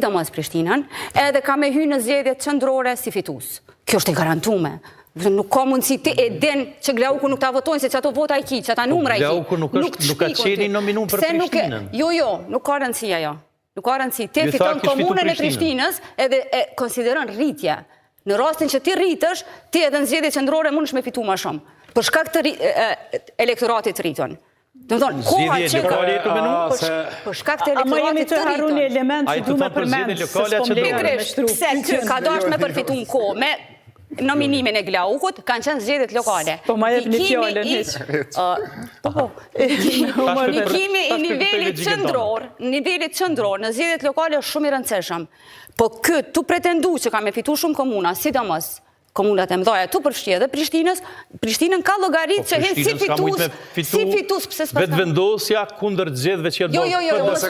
sidomos Prishtinën, edhe ka me hyrë në zgjedhjet qendrore si fitues. Kjo është e garantuar. Nuk ka mundësi ti e din që Glauku nuk ta votojnë, se që ato vota i ki, që ata numra i ki. Glauku nuk ka qeni nominum për Prishtinën. Jo, nuk ka rëndësia jo. Nuk ka rëndësi. Ti fiton komunën e Prishtinës edhe e konsideron rritje. Në rastin që ti rritësh, ti edhe në zgjedhjet qendrore mundesh me fitu më shumë. Për shkak të elektoratit rritën. Për shkak të elektoratit të rritën. A i të thonë për zgjedhje lokale që do. Pse ka dashur me përfitu në kohë, me nominimin e Glaukut, kanë qenë zgjedhjet lokale. Po ma jep një fjallën Ndikimi i nivelit qendror në zgjedhjet lokale është shumë i rëndësishëm. Po këtë tu pretendu që ka me fitu shumë komuna, sidomos komunat e mdhaja tu përfshirë dhe Prishtinën ka llogarit që hen si fitus pse s'pa. Vetëvendosja kundër zgjedhjeve që do. Jo, mos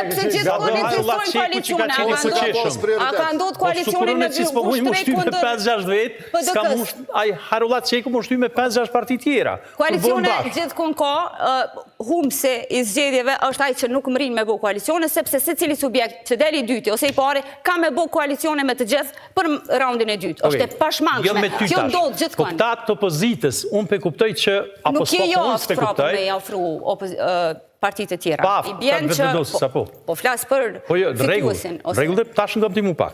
pse gjithë koalicione a ka ndodhur koalicioni me me 5-6 vjet, s'ka mush ai Harullat Çeku mund shty me 5-6 parti tjera. Koalicione gjithkund ka humse i zgjedhjeve është ai që nuk mrin me bë koalicione sepse secili subjekt që i dyti ose i pari, ka me bo koalicione me të gjithë për raundin e dytë. Është e pashmangshme. Kjo ndodh gjithkund. Po këta të opozitës, unë pe kuptoj që apo s'po unë s'pe kuptoj. Nuk je jo me ofru partitë e tjera. I bjen që po flas për fituesin. Rregull, tash ngam ti mu pak.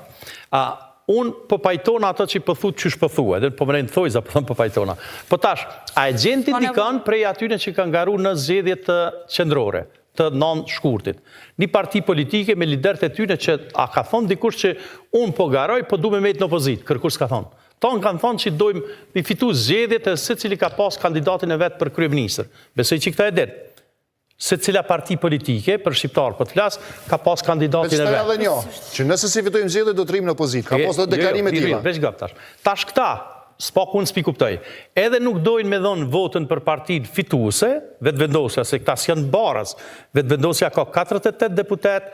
Unë po pajtona ato që po thut qysh po thua, edhe po më rejnë thojza po thëmë po pajtona. Po tash, a e gjenë ti dikën prej atyne që kanë garu në zgjedhjet qendrore të shkurtit. Një parti politike me liderët e tyne që a ka thonë dikush që unë po garoj, po du me mejtë në opozit, kërkush s'ka thonë. Tonë kanë thonë që dojmë mi fitu zgjedhjet e se cili ka pas kandidatin e vetë për kryeministër. Besoj që këta e din. Se cila parti politike, për shqiptarë për të flasë, ka pas kandidatin e vetë. Edhe një, që nëse si fitojmë zgjedhjet do të rrimë në opozit, ka pas do deklarime tila. Tash këta, s'pak unë s'pi kuptoj. Edhe nuk dojnë me dhonë votën për partit fituese, vetëvendosja, se këta s'janë baras. Vetëvendosja ka 48 deputet,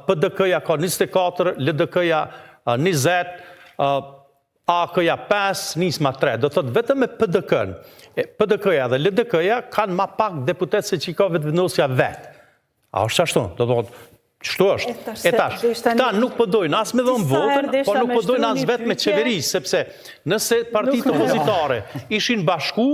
PDK-ja ka 24, LDK-ja 20, AK-ja 5, NISMA 3. Do thotë vetëm me PDK-n. PDK-ja dhe LDK-ja kanë ma pak deputet se që ka vetëvendosja vetë. A është ashtu? Do thotë, qështu është? E tash, këta nuk përdojnë as me dhonë votën, po nuk përdojnë as vetë me qeveri, sepse nëse partitë opozitare ishin bashku,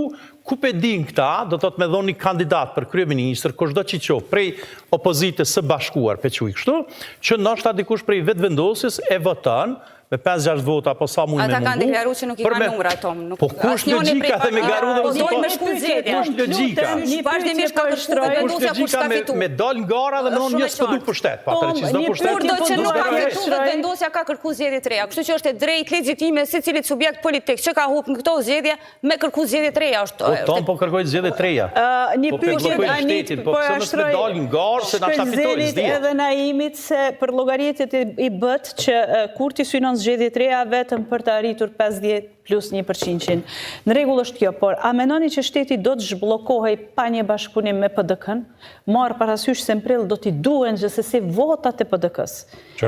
ku pe din këta, do të të me dhonë një kandidat për kryeministër, kushdo që qo, prej opozitës së bashkuar, pe që i kështu, që nështë ta dikush prej vetëvendosjes e votën, me 5-6 vota, po sa mund me mundu. Ata kanë deklaru që nuk i ka numra, Tom. Po kush logika dhe me garu dhe vëziko? Dojnë me shku zgjedhja. Kush logika? Vazhdimisht ka kërshku vetëvendosja kur s'ka fitu. Me dal gara dhe me nënë njës pëdu për shtet. Kurdo që nuk ka fitu vetëvendosja ka kërku zgjedhje të reja. Kështu që është e drejt legjitime se cilit subjekt politik që ka hup në këto zgjedhje me kërku zgjedhje të reja. Po Tom po kërkoj zgjedhje të reja. Një pyetje po pse mos me dal garë se na ta fitoj zgjedhje. Edhe Naimit se për llogaritjet i bët që kur ti synon zgjedhje të reja vetëm për të arritur 50 plus 1%. Në rregull është kjo, por a menoni që shteti do të zhbllokohej pa një bashkëpunim me PDK-n, marrë parasysh se në prill do t'i duhen gjithsesi votat e PDK-s.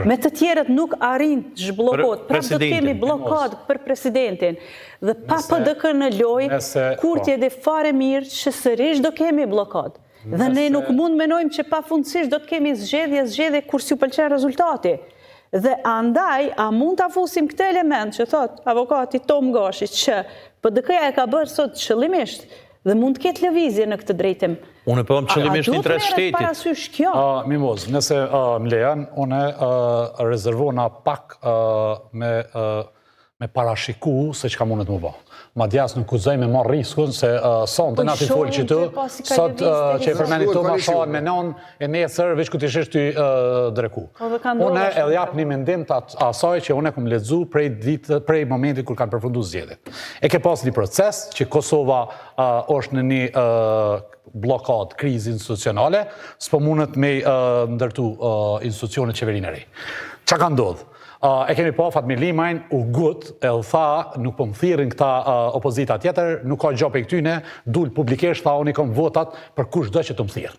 Me të tjerët nuk arrin të zhbllokohet, prap do të kemi blokad për presidentin. Dhe pa PDK në lojë, kurtje dhe fare mirë që sërish do kemi blokad. Dhe ne nuk mund menojmë që pafundësisht do të kemi zgjedhje kur s'ju pëlqen rezultati. Dhe andaj, a mund të afusim këtë element që thot avokati Tom Gashi që PDK-ja e ka bërë sot qëllimisht dhe mund të ketë lëvizje në këtë drejtim. Unë e përdojmë qëllimisht një interes shtetit. Parasysh kjo? Mimoz, nëse më lejan, unë rezervona pak me parashiku se që ka mundet më ba. Ma djas nuk kuzoj me marrë riskun se son të nati folë që të, sot që e përmeni të ma shohen me non e nesër, veç ku të ishisht të dreku. Une edhe jap një mendim të asaj që une kom ledzu prej momentit kur kanë përfundu zgjedhjet. E ke pas një proces që Kosova është në një blokad, krizi institucionale, s'po mundet me ndërtu institucionet qeverinë e rej. Qa ka ndodhë? E kemi pa Fatmir Limajn u gut, e u tha, nuk po më thirin këta opozita tjetër, nuk ka gjop e këtyne, dul publikisht, tha, unë i kom votat për kush do që të më thirë.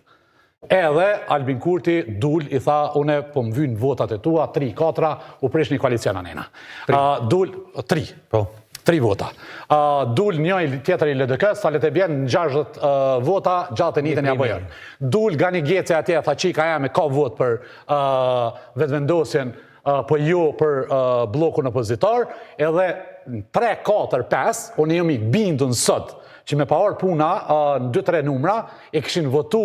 Edhe Albin Kurti dul, i tha, une po më vynë votat e tua, 3-4, u prish një koalicion anena. Dul, 3. 3 vota. Dul njëj tjetër i LDK-s, falet e bjen në 60 vota gjatë e njëtën ja bëjën. Dul Gani Gjece atje, tha qika jam ka vot për vetëvendosjen, po jo për blokun opozitor, edhe 3, 4, 5, unë jemi bindun sot, që me paor puna në 2-3 numra, e këshin votu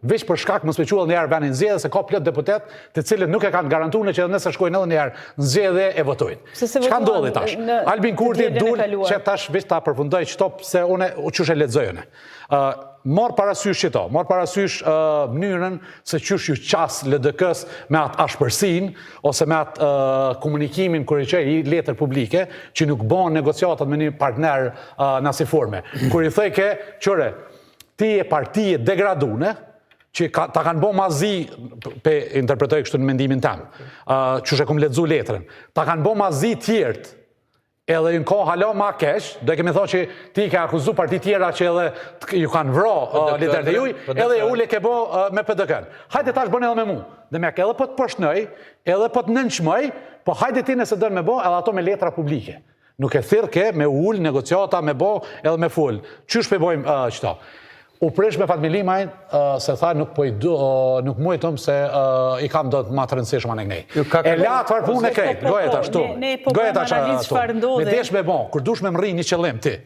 veç për shkak më spequall njerë venin zjedhe, se ka plot deputet të cilët nuk e kanë garantuar që edhe nëse shkojnë edhe njerë në zjedhe e votojnë. Çka ndodhi tash? Albin Kurti dul që tash veç ta përfundoj qëto se une qysh e lexojone. Marë parasysh qëto, marë parasysh mënyrën se qysh ju qas LDK-s me atë ashpërsin, ose me atë komunikimin kër i qej i letër publike, që nuk bon negociatat me një partner në si forme. Kër i thejke, qëre, ti e partije degradune, që ta kanë bo mazi, pe interpretoj kështu në mendimin tem, qysh e kum ledzu letrën, ta kanë bo mazi tjertë, edhe në kohë halo ma kesh, do e kemi thonë që ti ke akuzu parti tjera që edhe ju kanë vro liderët e juj, edhe e ule ke bo me PDK-n. Hajde tash bënë edhe me mu, dhe me edhe po të përshnëj, edhe po të nënqmëj, po hajde ti nëse dërë me bo, edhe ato me letra publike. Nuk e thirë ke me ullë, negociata, me bo, edhe me full. Qysh pe bojmë qëto? U presh me Fatmir Limajn, se tha nuk mujtëm se i kam do të ma të rëndësishma në ngej. E la të farë punë e krejt, gojët ashtu. Gojët ashtu. Me desh me bon, kur dush me më rri një qëllim ti.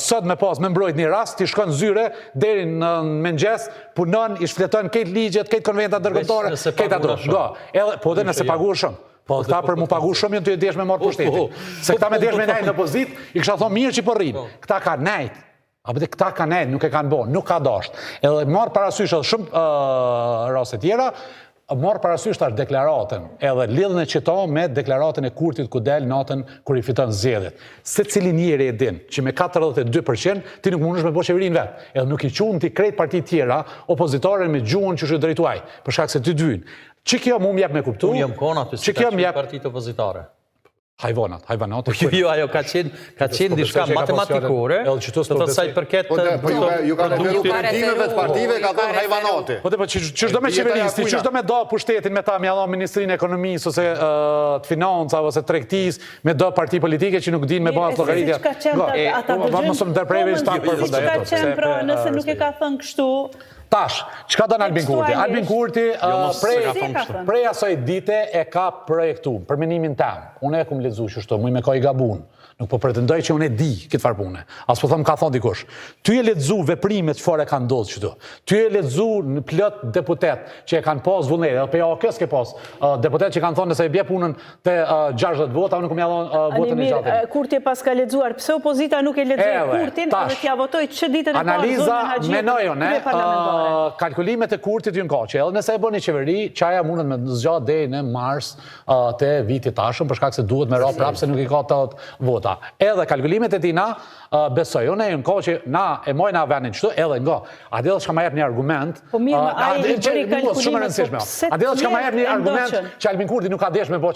Sot me pas me mbrojt një rast, ti shkon zyre, deri në mëngjes, punon, i shfleton këtë ligjet, këtë konventat dërgëtore, këtë ato. Po dhe nëse paguar shumë. Po këta për mu paguar shumë, jënë të desh me marë për shtetin. Se këta me desh me nejt në pozit, i kësha thonë mirë që për rrinë. Këta ka nejt. Apo dhe këta ka nejt, nuk e kanë bo, nuk ka dasht. Edhe marë parasysh edhe shumë raste tjera, marë parasysh tash deklaratën, edhe lidhën e qëto me deklaratën e Kurtit ku del natën kër i fiton zgjedhjet. Se cili njeri e din që me 42% ti nuk mundesh me bo qeverin vetë, edhe nuk i qunë ti krejt partit tjera opozitore me gjuhën që shu drejtuaj, për shkak se ty dyjnë. Që kjo mu m'jep me kuptu? Unë jam kona të si ka qenë partit opozitare. Hajvanat. Jo, ajo ka qenë dishka matematikore, të të saj përket ju ka referu përndimeve të partive, ka thonë hajvanate. Po të qështë do me qeveristi, qështë do me do pushtetin me ta, me adho Ministrinë e Ekonomisë, ose të financa, ose trektis, me do parti politike që nuk din me bëhat logaritja. Mësëm dërprejve i shtanë për Që ka qenë pra nëse nuk e ka thënë kështu? Tash, qka do në Albin Kurti? Albin Kurti prej asoj dite e ka projektu, për menimin tem. Unë e kum lezu qështu, mu i me ka i gabun. Nuk po pretendoj që unë e di këtë farë pune. As po thëmë ka thonë dikush. Ty e lexu veprimet që fare kanë ndodhë qëtu. Ty e lexu në plot deputet që e kanë pas vullnete, edhe pe AOK s'ke pas. Deputet që kanë thonë nëse e bje punën të 60 vota, unë kom jallon votën e gjatë. Kurti pas ka lexuar, pse opozita nuk e lexoi Kurtin, edhe t'ja votoj që ditën e parë zonën Haxhi. Analiza kalkulimet e Kurtit ju në kaqe, edhe nëse e bëni qeveri, qaja mundet me zgjat deri në mars të vitit tashëm, për shkak se duhet me ra prapë se nuk i ka të vota. Edhe kalkulimet e tina, besoj, unë e në kohë që na e mojna venin qëtu, edhe nga, a dhe që ka ma jep një argument, po mirë, a i bëri kalkulimet, a dhe që ka ma jep një argument që Albin Kurti nuk ka desh me bo